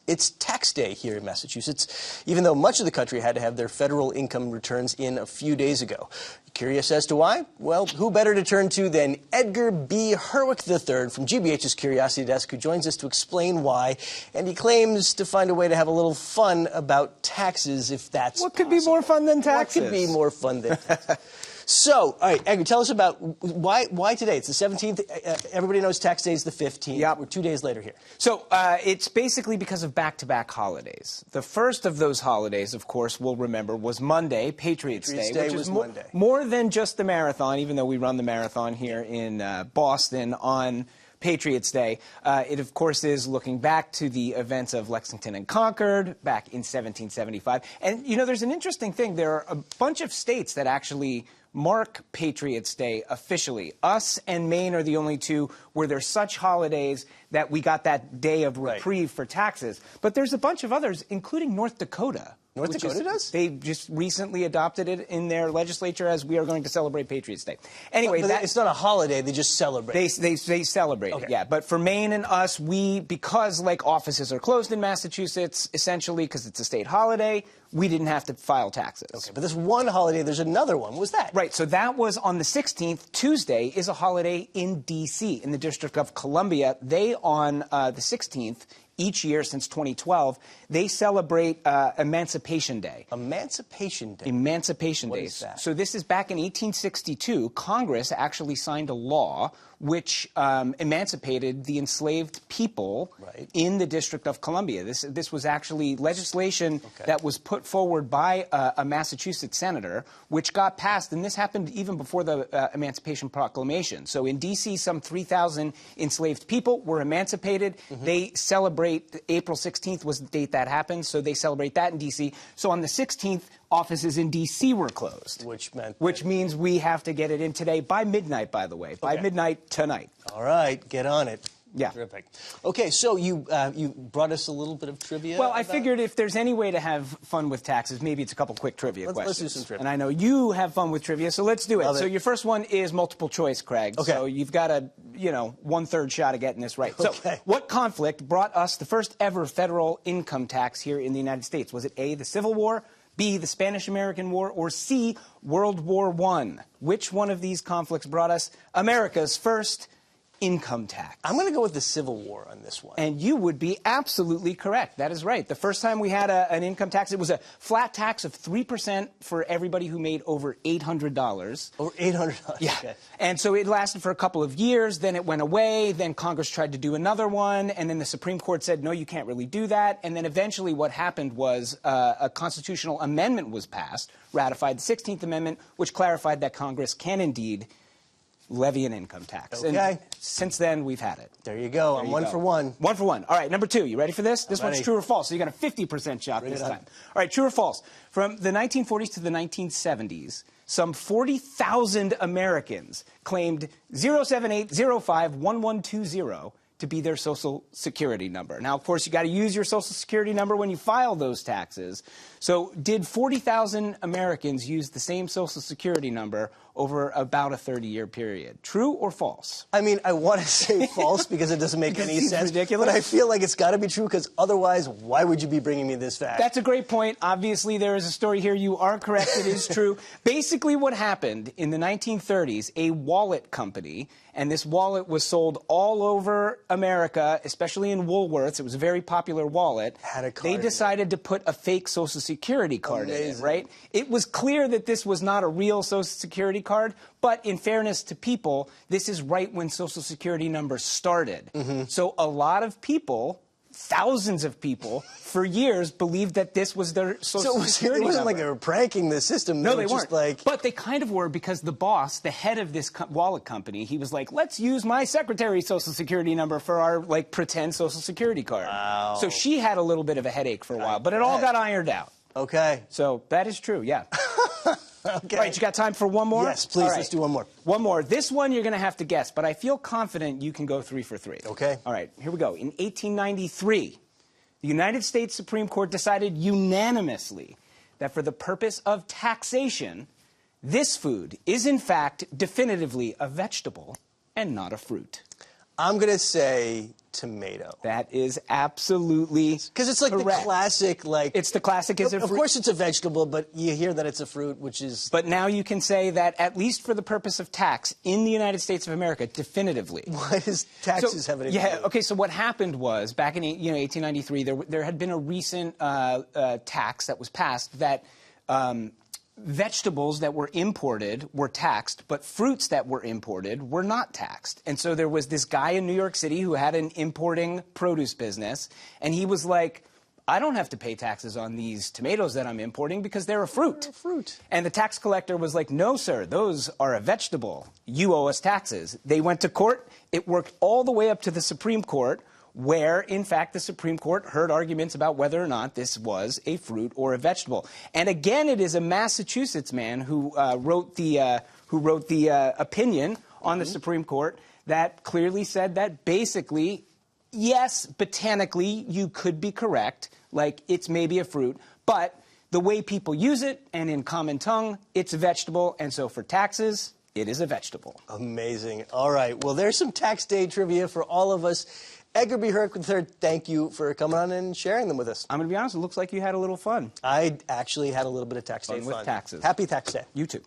It's tax day here in Massachusetts, even though much of the country had to have their federal income returns in a few days ago. Curious as to why? Well, who better to turn to than Edgar B. Herwick III from GBH's Curiosity Desk, who joins us to explain why, and he claims to find a way to have a little fun about taxes, if that's What could be more fun than taxes? What could be more fun than taxes? So, all right, Edgar, tell us about why today. It's the 17th. Everybody knows tax day is the 15th. Yep. We're 2 days later here. So it's basically because of back-to-back holidays. The first of those holidays, of course, we'll remember, was Monday, Patriots Day, which is more than just the marathon, even though we run the marathon here in Boston on Patriots Day. It, of course, is looking back to the events of Lexington and Concord back in 1775. And, you know, there's an interesting thing. There are a bunch of states that actually mark Patriots Day officially. Us and Maine are the only two where there's such holidays that we got that day of reprieve for taxes. But there's a bunch of others, including North Dakota. North Dakota does? They just recently adopted it in their legislature as we are going to celebrate Patriots Day. Anyway, but it's not a holiday, they just celebrate. They celebrate it, yeah. But for Maine and us, because like offices are closed in Massachusetts, essentially because it's a state holiday, we didn't have to file taxes. Okay, but this one holiday, there's another one. What was that? Right, so that was on the 16th. Tuesday is a holiday in D.C., in the District of Columbia. They, on the 16th, each year since 2012, they celebrate Emancipation Day. Emancipation Day? Emancipation Day. What is that? So this is back in 1862. Congress actually signed a law which emancipated the enslaved people in the District of Columbia. This was actually legislation that was put forward by a Massachusetts senator, which got passed, and this happened even before the Emancipation Proclamation. So in D.C., some 3,000 enslaved people were emancipated. They celebrate, April 16th was the date that happened, so they celebrate that in D.C. So on the 16th, offices in D.C. were closed. Which means we have to get it in today by midnight, by the way. By midnight tonight. All right, get on it. Yeah. Terrific. Okay, so you brought us a little bit of trivia. Well, I figured if there's any way to have fun with taxes, maybe it's a couple quick trivia questions. Let's do some trivia. And I know you have fun with trivia, so let's do it. So your first one is multiple choice, Craig. Okay. So you've got a, 1/3 shot of getting this right. So what conflict brought us the first ever federal income tax here in the United States? Was it A, the Civil War, B, the Spanish-American War, or C, World War I? Which one of these conflicts brought us America's first income tax? I'm going to go with the Civil War on this one. And you would be absolutely correct. That is right. The first time we had an income tax, it was a flat tax of 3% for everybody who made over $800. Over $800? Yeah. Okay. And so it lasted for a couple of years, then it went away, then Congress tried to do another one, and then the Supreme Court said, no, you can't really do that. And then eventually what happened was a constitutional amendment was passed, ratified the 16th Amendment, which clarified that Congress can indeed levy an income tax. Okay. And since then, we've had it. There you go. I'm one for one. 1 for 1. All right, number 2. You ready for this? This one's true or false. So you got a 50% shot this time. All right, true or false. From the 1940s to the 1970s, some 40,000 Americans claimed 078051120 to be their Social Security number. Now, of course, you got to use your Social Security number when you file those taxes. So did 40,000 Americans use the same Social Security number over about a 30-year period? True or false? I mean, I want to say false because it doesn't make any sense. Ridiculous. But I feel like it's got to be true because otherwise, why would you be bringing me this fact? That's a great point. Obviously, there is a story here. You are correct. It is true. Basically, what happened in the 1930s, a wallet company, and this wallet was sold all over America, especially in Woolworths. It was a very popular wallet. Had a card They decided to put a fake Social Security card in it, right? It was clear that this was not a real Social Security card, but in fairness to people, this is right when Social Security numbers started. So a lot of people, thousands of people, for years believed that this was their Social Security number. It wasn't like they were pranking the system. No, they weren't. Just like... But they kind of were because the boss, the head of this wallet company, he was like, let's use my secretary's Social Security number for our, pretend Social Security card. Wow. So she had a little bit of a headache for a while, but it all got ironed out. Okay. So that is true, yeah. Okay. All right, you got time for one more? Yes, please. Let's do one more. One more. This one you're going to have to guess, but I feel confident you can go 3 for 3. Okay. All right, here we go. In 1893, the United States Supreme Court decided unanimously that for the purpose of taxation, this food is in fact definitively a vegetable and not a fruit. I'm going to say tomato. That is absolutely because it's like correct. the classic, like it's the classic. Is a of course, it's a vegetable, but you hear that it's a fruit, which is. But now you can say that at least for the purpose of tax in the United States of America, definitively. Why does taxes have anything? Yeah. Okay. So what happened was back in 1893, there had been a recent tax that was passed that. Vegetables that were imported were taxed, but fruits that were imported were not taxed. And so there was this guy in New York City who had an importing produce business, and he was like, I don't have to pay taxes on these tomatoes that I'm importing because they're a fruit. They're a fruit. And the tax collector was like, no, sir, those are a vegetable. You owe us taxes. They went to court. It worked all the way up to the Supreme Court, where, in fact, the Supreme Court heard arguments about whether or not this was a fruit or a vegetable. And again, it is a Massachusetts man who wrote the opinion on the Supreme Court that clearly said that basically, yes, botanically, you could be correct, like it's maybe a fruit, but the way people use it and in common tongue, it's a vegetable, and so for taxes, it is a vegetable. Amazing. All right. Well, there's some tax day trivia for all of us. Edgar B. Herwick III, thank you for coming on and sharing them with us. I'm going to be honest, it looks like you had a little fun. I actually had a little bit of tax day fun. With taxes. Happy tax day. You too.